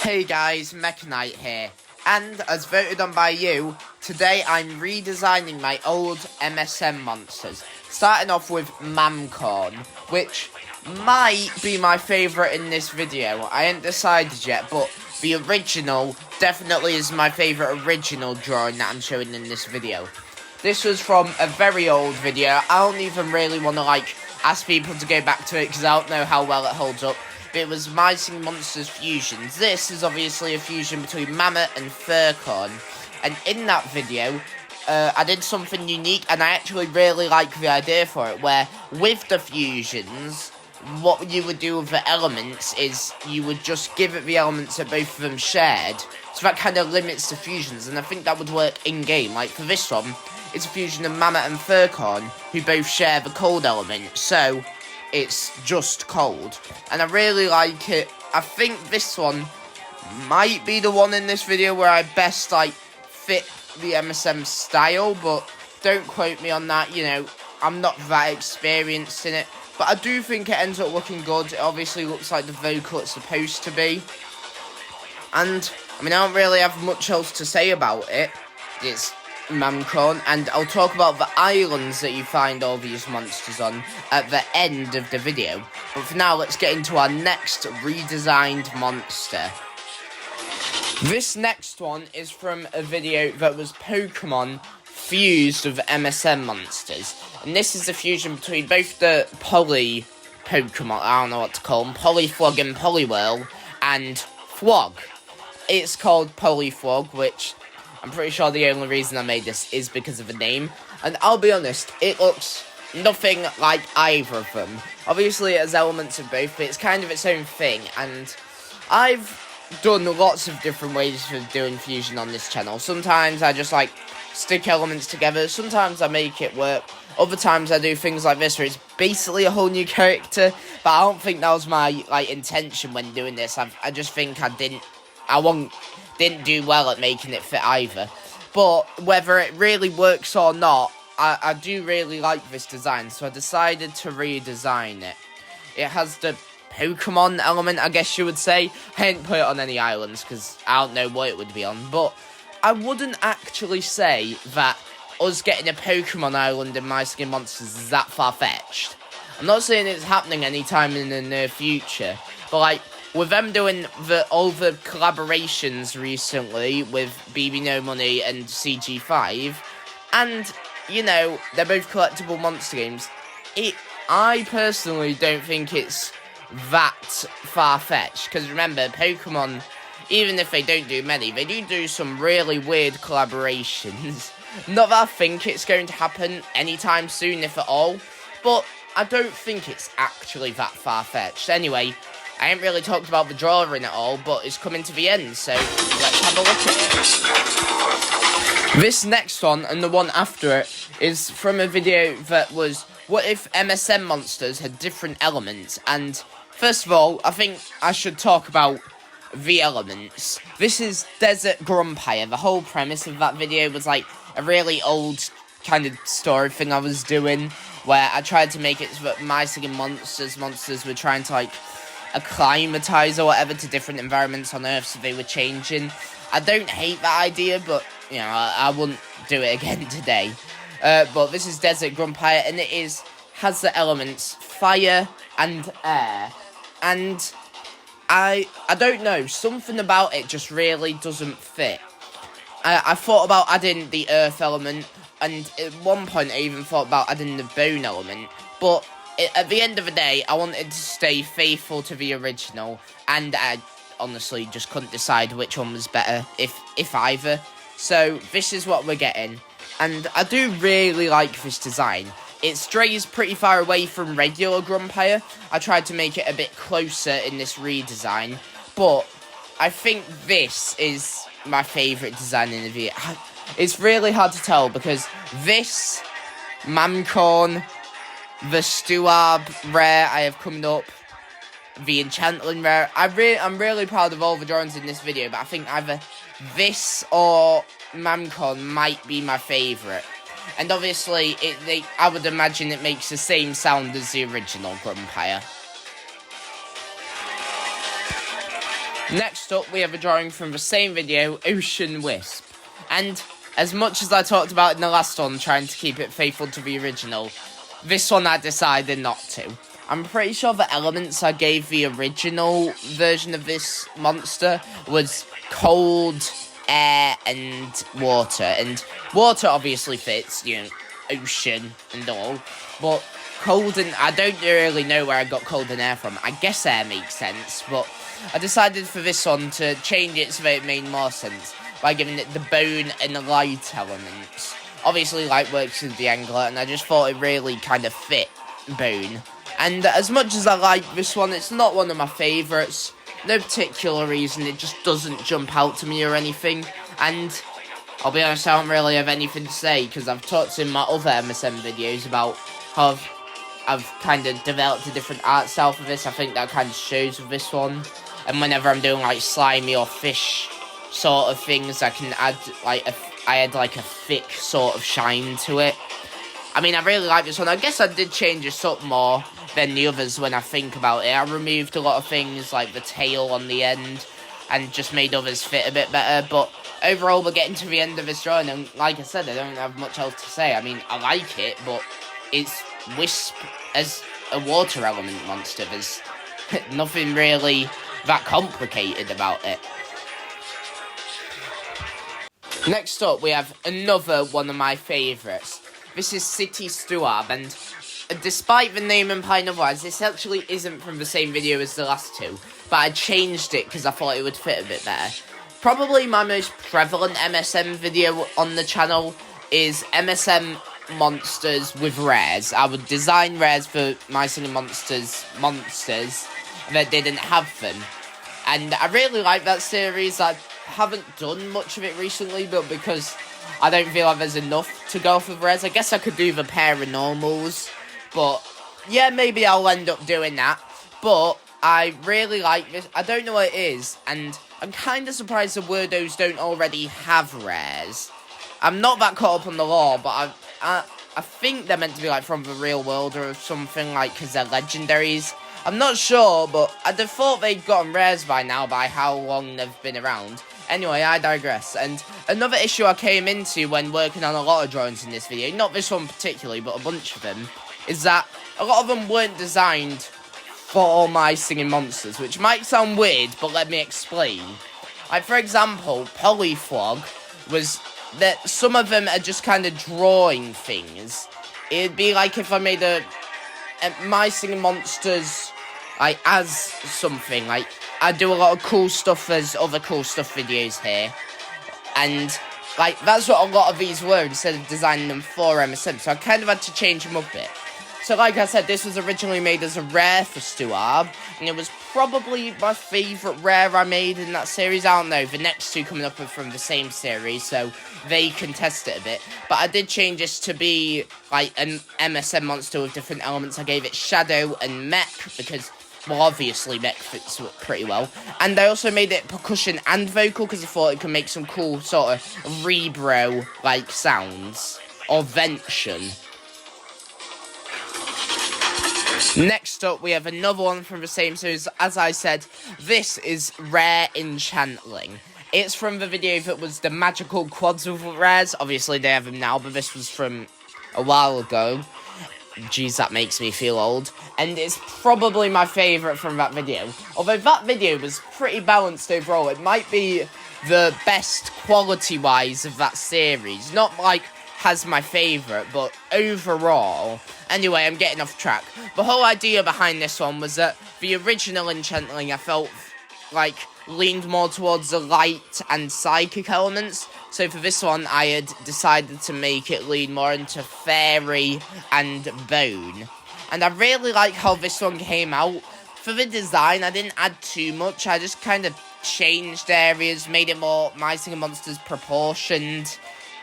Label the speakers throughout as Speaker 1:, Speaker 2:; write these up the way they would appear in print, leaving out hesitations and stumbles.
Speaker 1: Hey guys, Mechanite here, and as voted on by you, today I'm redesigning my old MSM Monsters, starting off with Mamcorn, which might be my favourite in this video. I ain't decided yet, but the original definitely is my favourite original drawing that I'm showing in this video. This was from a very old video. I don't even really want to ask people to go back to it because I don't know how well it holds up. But it was MSM Monsters fusions. This is obviously a fusion between Mammoth and Furcorn. And in that video, I did something unique, and I actually really like the idea for it, where with the fusions, what you would do with the elements is you would just give it the elements that both of them shared. So that kind of limits the fusions, and I think that would work in-game. Like for this one, it's a fusion of Mammoth and Furcorn, who both share the cold element. So it's just cold, and I really like it. I think this one might be the one in this video where I best fit the MSM style, but don't quote me on that. You know, I'm not that experienced in it, but I do think it ends up looking good. It obviously looks like the vocal it's supposed to be, and I mean, I don't really have much else to say about it. It's Mamcorn, and I'll talk about the islands that you find all these monsters on at the end of the video. But for now, let's get into our next redesigned monster. This next one is from a video that was Pokemon fused with MSM Monsters. And this is a fusion between both the Poly Pokemon, I don't know what to call them, Polyflog and Poliwhirl, and Flog. It's called Polyflog, which I'm pretty sure the only reason I made this is because of the name. And I'll be honest, it looks nothing like either of them. Obviously it has elements of both, but it's kind of its own thing. And I've done lots of different ways of doing fusion on this channel. Sometimes I just stick elements together. Sometimes I make it work. Other times I do things like this where it's basically a whole new character. But I don't think that was my intention when doing this. I just think I didn't do well at making it fit either. But whether it really works or not, I do really like this design, so I decided to redesign it. It has the Pokemon element, I guess you would say. I didn't put it on any islands because I don't know what it would be on, but I wouldn't actually say that us getting a Pokemon island in MSM Monsters is that far-fetched. I'm not saying it's happening anytime in the near future, but with them doing all the collaborations recently with BB No Money and CG5, and, you know, they're both collectible monster games, I personally don't think it's that far-fetched, because remember, Pokemon, even if they don't do many, they do some really weird collaborations. Not that I think it's going to happen anytime soon, if at all, but I don't think it's actually that far-fetched. Anyway, I ain't really talked about the drawing at all, but it's coming to the end, so let's have a look at it. This next one, and the one after it, is from a video that was, what if MSM Monsters had different elements? And first of all, I think I should talk about the elements. This is Desert Grumpire. The whole premise of that video was a really old kind of story thing I was doing, where I tried to make it so that MSM monsters were trying to acclimatize or whatever to different environments on Earth, so they were changing. I don't hate that idea, but you know, I wouldn't do it again today. But this is Desert Grumpire, and it has the elements fire and air, and I don't know, something about it just really doesn't fit. I thought about adding the earth element, and at one point I even thought about adding the bone element, but at the end of the day, I wanted to stay faithful to the original, and I honestly just couldn't decide which one was better, if either. So this is what we're getting, and I do really like this design. It strays pretty far away from regular Grumpire. I tried to make it a bit closer in this redesign, but I think this is my favourite design in the video. It's really hard to tell because this, Mamcorn, the Stuab rare I have coming up, the Enchantling rare. I'm really proud of all the drawings in this video, but I think either this or Mamcorn might be my favourite. And obviously, I would imagine it makes the same sound as the original Grumpire. Next up, we have a drawing from the same video, Ocean Wisp. And as much as I talked about in the last one, trying to keep it faithful to the original, this one I decided not to. I'm pretty sure the elements I gave the original version of this monster was cold, air, and water. And water obviously fits, ocean and all. But cold and... I don't really know where I got cold and air from. I guess air makes sense, but I decided for this one to change it so that it made more sense by giving it the bone and the light elements. Obviously, light works with the angler, and I just thought it really kind of fit bone. And as much as I like this one, it's not one of my favourites. No particular reason, it just doesn't jump out to me or anything. And I'll be honest, I don't really have anything to say, because I've talked in my other MSM videos about how I've kind of developed a different art style for this. I think that kind of shows with this one. And whenever I'm doing like slimy or fish sort of things, I can add like I add like a thick sort of shine to it. I mean, I really like this one. I guess I did change this up more than the others when I think about it. I removed a lot of things like the tail on the end and just made others fit a bit better. But overall, we're getting to the end of this drawing, and like I said, I don't have much else to say. I mean, I like it, but it's Wisp as a water element monster. There's nothing really that complicated about it. Next up, we have another one of my favourites. This is City Stuab, and despite the name implying otherwise, this actually isn't from the same video as the last two, but I changed it because I thought it would fit a bit better. Probably my most prevalent MSM video on the channel is MSM Monsters with rares. I would design rares for MSM Monsters that didn't have them. And I really like that series. I haven't done much of it recently, but because I don't feel like there's enough to go for rares, I guess I could do the paranormals. But yeah, maybe I'll end up doing that. But I really like this. I don't know what it is, and I'm kind of surprised the Wordos don't already have rares. I'm not that caught up on the lore, but I think they're meant to be like from the real world or something, like, because they're legendaries. I'm not sure, but I'd have thought they'd gotten rares by now by how long they've been around. Anyway, I digress. And another issue I came into when working on a lot of drawings in this video, not this one particularly, but a bunch of them, is that a lot of them weren't designed for all my singing monsters, which might sound weird, but let me explain. Like, for example, Polyflog was that some of them are just kind of drawing things. It'd be like if I made a my singing monsters like as something. Like, I do a lot of cool stuff as other cool stuff videos here, and like that's what a lot of these were instead of designing them for MSM. So I kind of had to change them up a bit. So like I said, this was originally made as a rare for Stuab, and it was probably my favourite rare I made in that series. I don't know, the next two coming up are from the same series, so they can test it a bit. But I did change this to be like an MSM monster with different elements. I gave it Shadow and Mech, because, well, obviously Mech fits pretty well. And I also made it percussion and vocal, because I thought it could make some cool sort of rebro-like sounds. Or vention. Next up, we have another one from the same series. As I said, this is Rare Enchantling. It's from the video that was the magical quads with rares. Obviously, they have them now, but this was from a while ago. Jeez, that makes me feel old. And it's probably my favourite from that video. Although that video was pretty balanced overall. It might be the best quality-wise of that series. Not like has my favourite, but overall. Anyway, I'm getting off track. The whole idea behind this one was that the original Enchantling, I felt like leaned more towards the light and psychic elements. So for this one, I had decided to make it lean more into fairy and bone. And I really like how this one came out. For the design, I didn't add too much. I just kind of changed areas, made it more My Singing Monsters proportioned.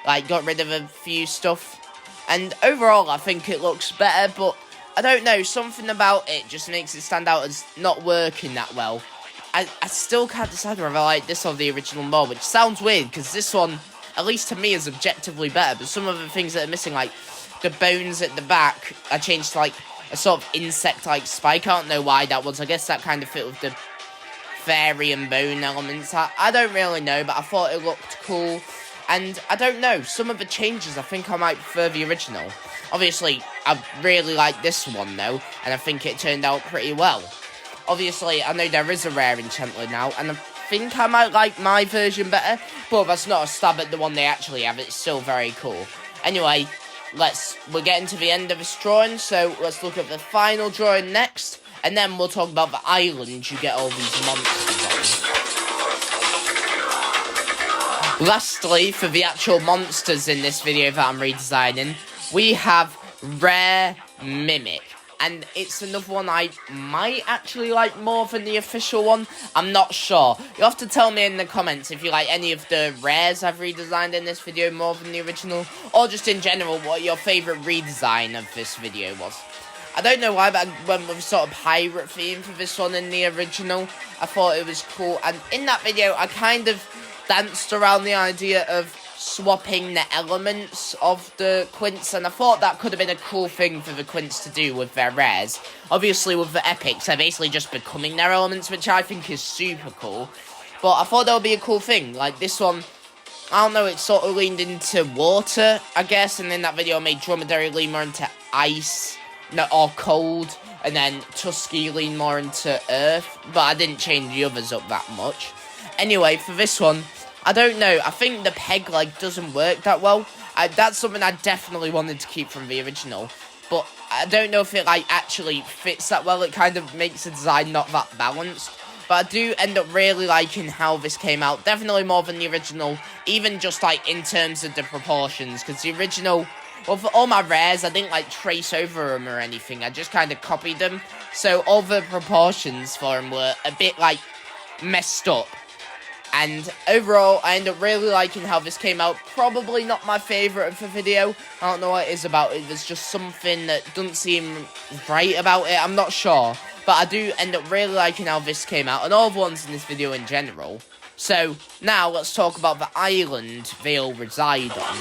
Speaker 1: Like, got rid of a few stuff. And overall, I think it looks better, but I don't know, something about it just makes it stand out as not working that well. I still can't decide whether I like this or the original more, which sounds weird, because this one, at least to me, is objectively better. But some of the things that are missing, like the bones at the back, I changed to like a sort of insect-like spike. I don't know why that was. I guess that kind of fit with the fairy and bone elements. I don't really know, but I thought it looked cool. And I don't know, some of the changes, I think I might prefer the original. Obviously, I really like this one though, and I think it turned out pretty well. Obviously, I know there is a rare enchantment now, and I think I might like my version better, but that's not a stab at the one they actually have. It's still very cool. Anyway, we're getting to the end of this drawing, so let's look at the final drawing next, and then we'll talk about the island you get all these monsters on. Lastly, for the actual monsters in this video that I'm redesigning, we have Rare Mimic. And it's another one I might actually like more than the official one. I'm not sure. You'll have to tell me in the comments if you like any of the rares I've redesigned in this video more than the original. Or just in general, what your favourite redesign of this video was. I don't know why, but I went with sort of pirate theme for this one in the original. I thought it was cool. And in that video, I kind of danced around the idea of swapping the elements of the quints, and I thought that could have been a cool thing for the quints to do with their rares. Obviously with the epics, they're basically just becoming their elements, which I think is super cool. But I thought that would be a cool thing. Like this one, I don't know, it sort of leaned into water, I guess, and in that video I made Dromedary lean more into ice, or cold, and then Tusky lean more into earth, but I didn't change the others up that much. Anyway, for this one, I don't know, I think the peg like doesn't work that well. That's something I definitely wanted to keep from the original, but I don't know if it like actually fits that well. It kind of makes the design not that balanced, but I do end up really liking how this came out, definitely more than the original, even just like in terms of the proportions, because the original, well, for all my rares, I didn't like trace over them or anything, I just kind of copied them, so all the proportions for them were a bit like messed up. And overall, I end up really liking how this came out. Probably not my favourite of the video. I don't know what it is about it. There's just something that doesn't seem right about it. I'm not sure. But I do end up really liking how this came out. And all the ones in this video in general. So, now let's talk about the island they'll reside on.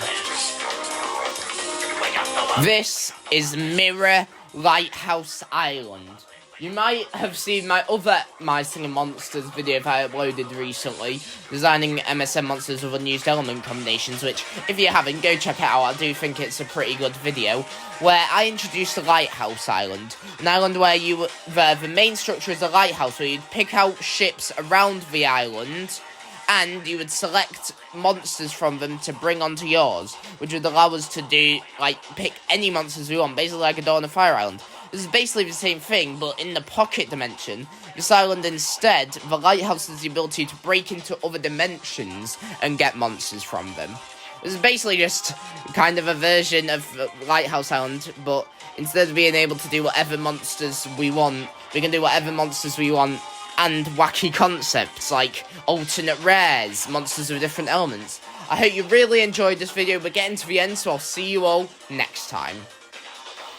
Speaker 1: This is Mirror Lighthouse Island. You might have seen my other MSM Monsters video that I uploaded recently, designing MSM Monsters with unused element combinations, which, if you haven't, go check it out. I do think it's a pretty good video, where I introduced the Lighthouse Island, an island where the main structure is a lighthouse, where you'd pick out ships around the island, and you would select monsters from them to bring onto yours, which would allow us to do, like, pick any monsters we want, basically like a Dawn of Fire Island. This is basically the same thing, but in the pocket dimension. This island instead, the lighthouse has the ability to break into other dimensions and get monsters from them. This is basically just kind of a version of Lighthouse Island, but instead of being able to do whatever monsters we want, we can do whatever monsters we want, and wacky concepts like alternate rares, monsters with different elements. I hope you really enjoyed this video. We're getting to the end, so I'll see you all next time.